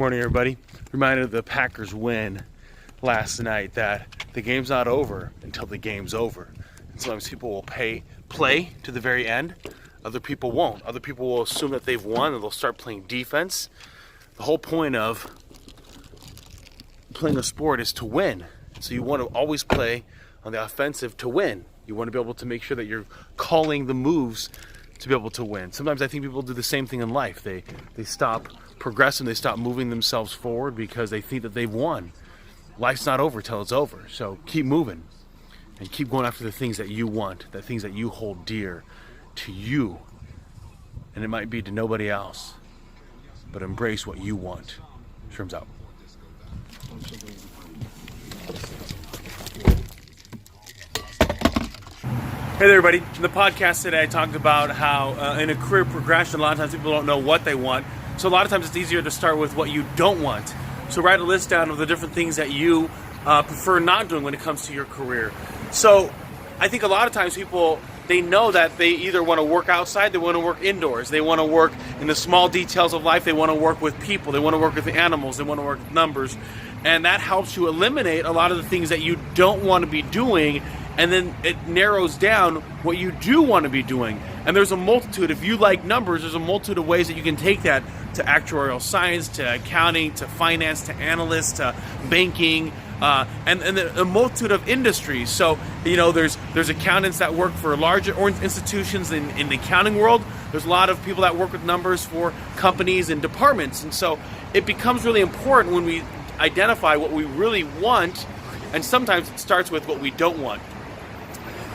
Morning, everybody. Reminded of the Packers win last night that the game's not over until the game's over. And sometimes people will play to the very end. Other people won't. Other people will assume that they've won and they'll start playing defense. The whole point of playing a sport is to win. So you want to always play on the offensive to win. You want to be able to make sure that you're calling the moves to be able to win. Sometimes I think people do the same thing in life. They stop progressing, they stop moving themselves forward because they think that they've won. Life's not over till it's over. So keep moving and keep going after the things that you want, the things that you hold dear to you. And it might be to nobody else, but embrace what you want. Sherman's out. Hey there, everybody. In the podcast today, I talked about how in a career progression, a lot of times people don't know what they want. So a lot of times it's easier to start with what you don't want. So write a list down of the different things that you prefer not doing when it comes to your career. So I think a lot of times people, they know that they either want to work outside, they want to work indoors, they want to work in the small details of life, they want to work with people, they want to work with animals, they want to work with numbers. And that helps you eliminate a lot of the things that you don't want to be doing, and then it narrows down what you do want to be doing. And there's a multitude, if you like numbers, there's a multitude of ways that you can take that to actuarial science, to accounting, to finance, to analysts, to banking, and a multitude of industries. So, you know, there's accountants that work for larger institutions in the accounting world. There's a lot of people that work with numbers for companies and departments. And so it becomes really important when we identify what we really want, and sometimes it starts with what we don't want.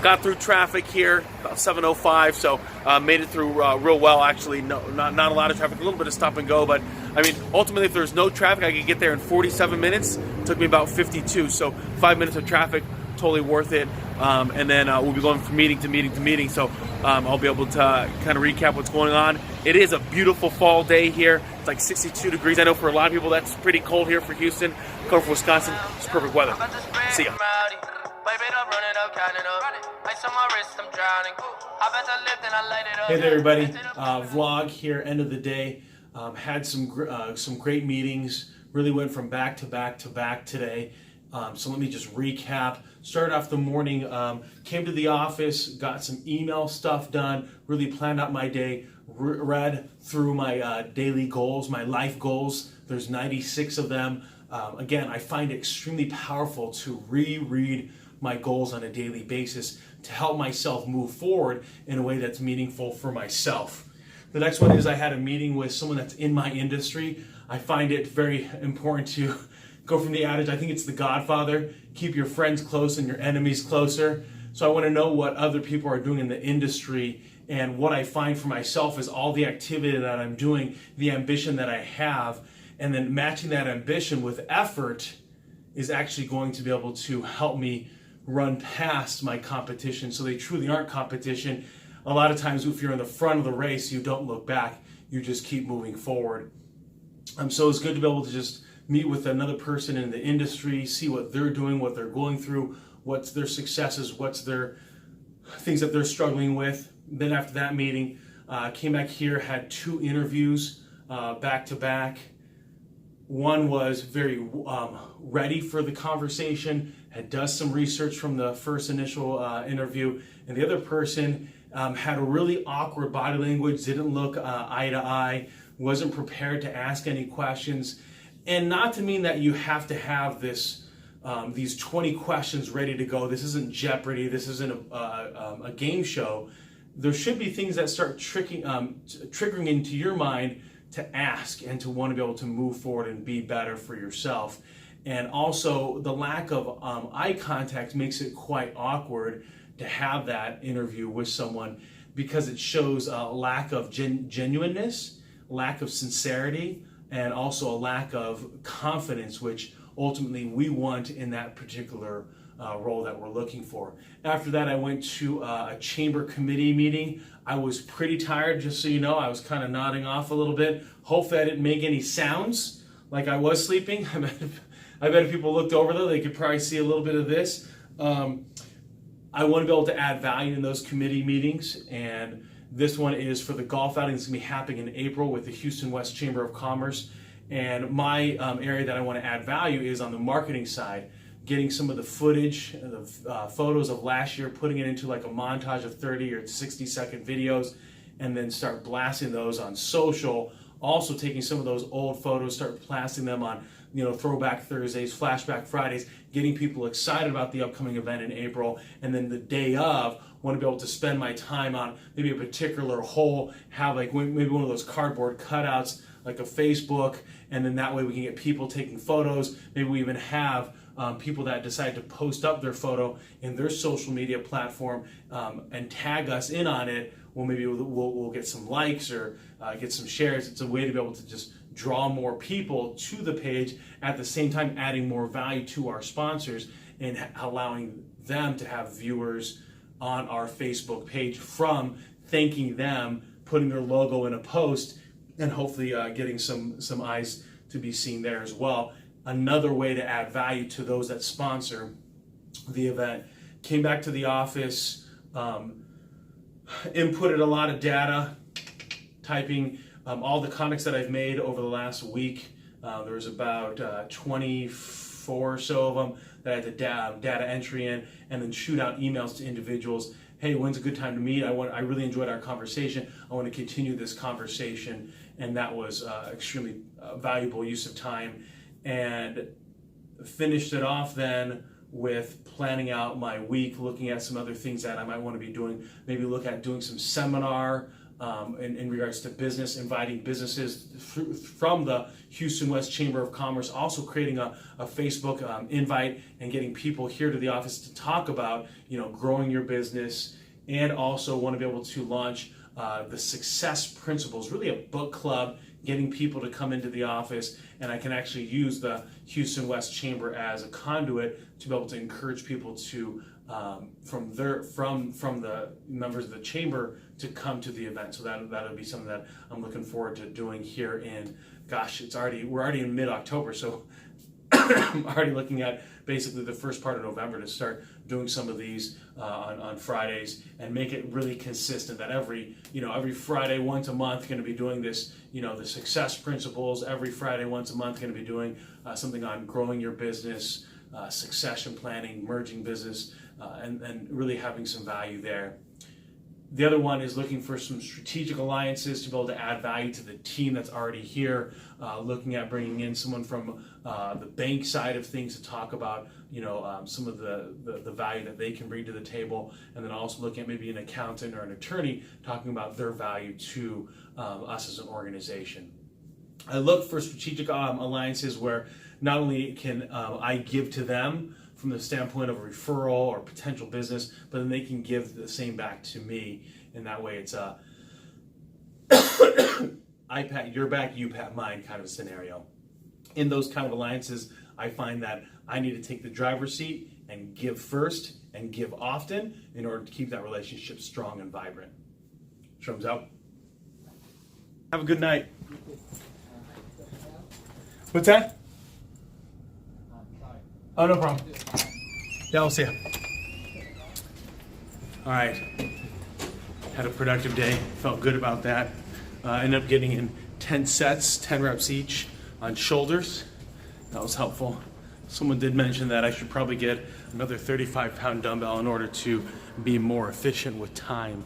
Got through traffic here about 7:05, so made it through real well. Actually, not a lot of traffic, a little bit of stop and go, but I mean, ultimately, if there's no traffic, I could get there in 47 minutes. It took me about 52, so 5 minutes of traffic, totally worth it. And then we'll be going from meeting to meeting to meeting, so I'll be able to kind of recap what's going on. It is a beautiful fall day here. It's like 62 degrees. I know for a lot of people that's pretty cold here for Houston. Coming from Wisconsin, it's perfect weather. See ya. Hey there, everybody. Vlog here, end of the day. Had some great meetings. Really went from back to back to back today. So let me just recap. Started off the morning, came to the office, got some email stuff done, really planned out my day, read through my daily goals, my life goals. There's 96 of them. Again, I find it extremely powerful to reread my goals on a daily basis to help myself move forward in a way that's meaningful for myself. The next one is I had a meeting with someone that's in my industry. I find it very important to go from the adage, I think it's the Godfather, keep your friends close and your enemies closer. So I want to know what other people are doing in the industry, and what I find for myself is all the activity that I'm doing, the ambition that I have, and then matching that ambition with effort is actually going to be able to help me run past my competition. So they truly aren't competition. A lot of times if you're in the front of the race, you don't look back, you just keep moving forward. So it's good to be able to just meet with another person in the industry, see what they're doing, what they're going through, what's their successes, what's their things that they're struggling with. Then after that meeting, came back here, had 2 interviews back to back. One was very ready for the conversation, had done some research from the first initial interview, and the other person had a really awkward body language, didn't look eye to eye, wasn't prepared to ask any questions. And not to mean that you have to have this these 20 questions ready to go. This isn't Jeopardy. This isn't a game show. There should be things that start triggering into your mind to ask and to want to be able to move forward and be better for yourself. And also the lack of eye contact makes it quite awkward to have that interview with someone, because it shows a lack of genuineness, lack of sincerity, and also a lack of confidence, which ultimately we want in that particular role that we're looking for. After that, I went to a chamber committee meeting. I was pretty tired, just so you know. I was kind of nodding off a little bit. Hopefully I didn't make any sounds like I was sleeping. I bet if people looked over though, they could probably see a little bit of this. I want to be able to add value in those committee meetings, and this one is for the golf outing that's going to be happening in April with the Houston West Chamber of Commerce. And my area that I want to add value is on the marketing side, getting some of the footage, the photos of last year, putting it into like a montage of 30 or 60-second videos, and then start blasting those on social. Also taking some of those old photos, start blasting them on, Throwback Thursdays, Flashback Fridays, getting people excited about the upcoming event in April, and then the day of, want to be able to spend my time on maybe a particular hole, have like maybe one of those cardboard cutouts, like a Facebook, and then that way we can get people taking photos. Maybe we even have people that decide to post up their photo in their social media platform and tag us in on it. Well, maybe we'll get some likes or get some shares. It's a way to be able to just draw more people to the page, at the same time adding more value to our sponsors and allowing them to have viewers on our Facebook page from thanking them, putting their logo in a post, and hopefully getting some eyes to be seen there as well. Another way to add value to those that sponsor the event. Came back to the office, inputted a lot of data, typing all the contacts that I've made over the last week. There was about 24 or so of them that I had to data entry in, and then shoot out emails to individuals. Hey, when's a good time to meet? I really enjoyed our conversation. I want to continue this conversation, and that was extremely valuable use of time. And finished it off then with planning out my week, looking at some other things that I might want to be doing. Maybe look at doing some seminar in regards to business, inviting businesses from the Houston West Chamber of Commerce, also creating a Facebook invite and getting people here to the office to talk about, growing your business, and also want to be able to launch the Success Principles, really a book club, getting people to come into the office, and I can actually use the Houston West Chamber as a conduit to be able to encourage people to from the members of the chamber to come to the event. So that'll be something that I'm looking forward to doing here in, we're already in mid-October, so I'm already looking at basically the first part of November to start doing some of these on Fridays, and make it really consistent that every Friday once a month going to be doing this, the Success Principles. Every Friday once a month going to be doing something on growing your business, succession planning, merging business, and really having some value there. The other one is looking for some strategic alliances to be able to add value to the team that's already here, looking at bringing in someone from the bank side of things to talk about some of the value that they can bring to the table, and then also looking at maybe an accountant or an attorney talking about their value to us as an organization. I look for strategic alliances where not only can I give to them from the standpoint of a referral or potential business, but then they can give the same back to me. And that way it's a I pat your back, you pat mine kind of a scenario. In those kind of alliances, I find that I need to take the driver's seat and give first and give often in order to keep that relationship strong and vibrant. Shrums out. Have a good night. What's that? Oh, no problem. Yeah, I'll see you. All right. Had a productive day. Felt good about that. Ended up getting in 10 sets, 10 reps each on shoulders. That was helpful. Someone did mention that I should probably get another 35-pound dumbbell in order to be more efficient with time.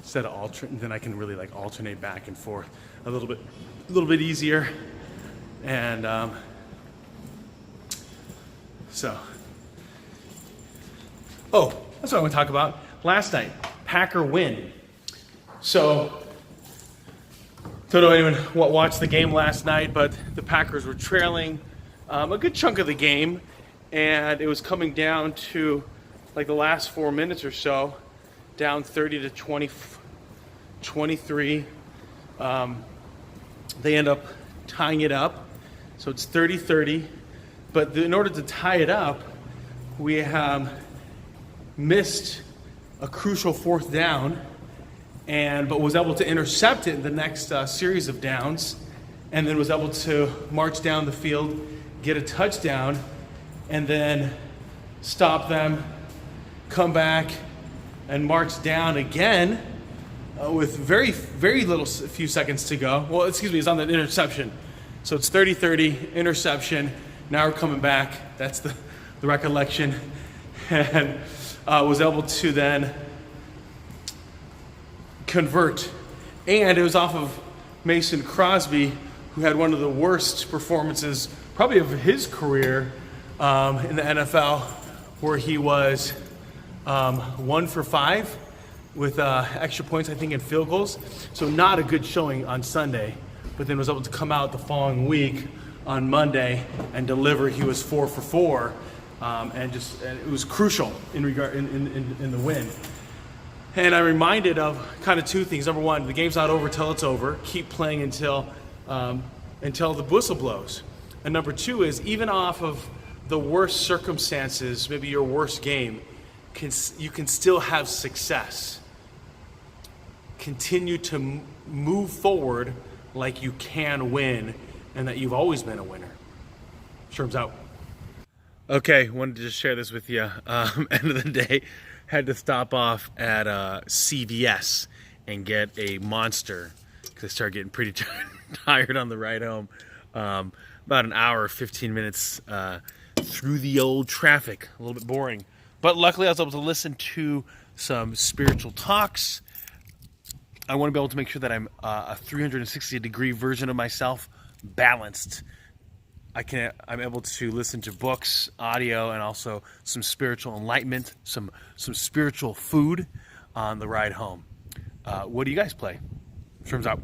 Instead of alternating, then I can really alternate back and forth a little bit easier. And that's what I want to talk about. Last night, Packer win. So, don't know anyone watched the game last night, but the Packers were trailing a good chunk of the game, and it was coming down to the last 4 minutes or so, down 30 to 23. They end up tying it up, so it's 30-30. But in order to tie it up, we have missed a crucial fourth down, but was able to intercept it in the next series of downs, and then was able to march down the field, get a touchdown, and then stop them, come back, and march down again with very, very few seconds to go. Well, excuse me, it's on that interception. So it's 30-30, interception. Now we're coming back. That's the recollection. And was able to then convert. And it was off of Mason Crosby, who had one of the worst performances probably of his career in the NFL, where he was 1 for 5 with extra points, I think, and field goals. So not a good showing on Sunday, but then was able to come out the following week on Monday and deliver. He was 4 for 4, and it was crucial in the win. And I'm reminded of kind of two things. Number one, the game's not over till it's over. Keep playing until the whistle blows. And number two is, even off of the worst circumstances, maybe your worst game, you can still have success. Continue to move forward like you can win, and that you've always been a winner. Sherm's out. Okay, wanted to just share this with you. End of the day, had to stop off at CVS and get a Monster because I started getting pretty tired on the ride home. About an hour, 15 minutes through the old traffic. A little bit boring. But luckily I was able to listen to some spiritual talks. I want to be able to make sure that I'm a 360-degree version of myself, balanced. I'm able to listen to books, audio, and also some spiritual enlightenment, some spiritual food on the ride home. What do you guys play? Sherm's out.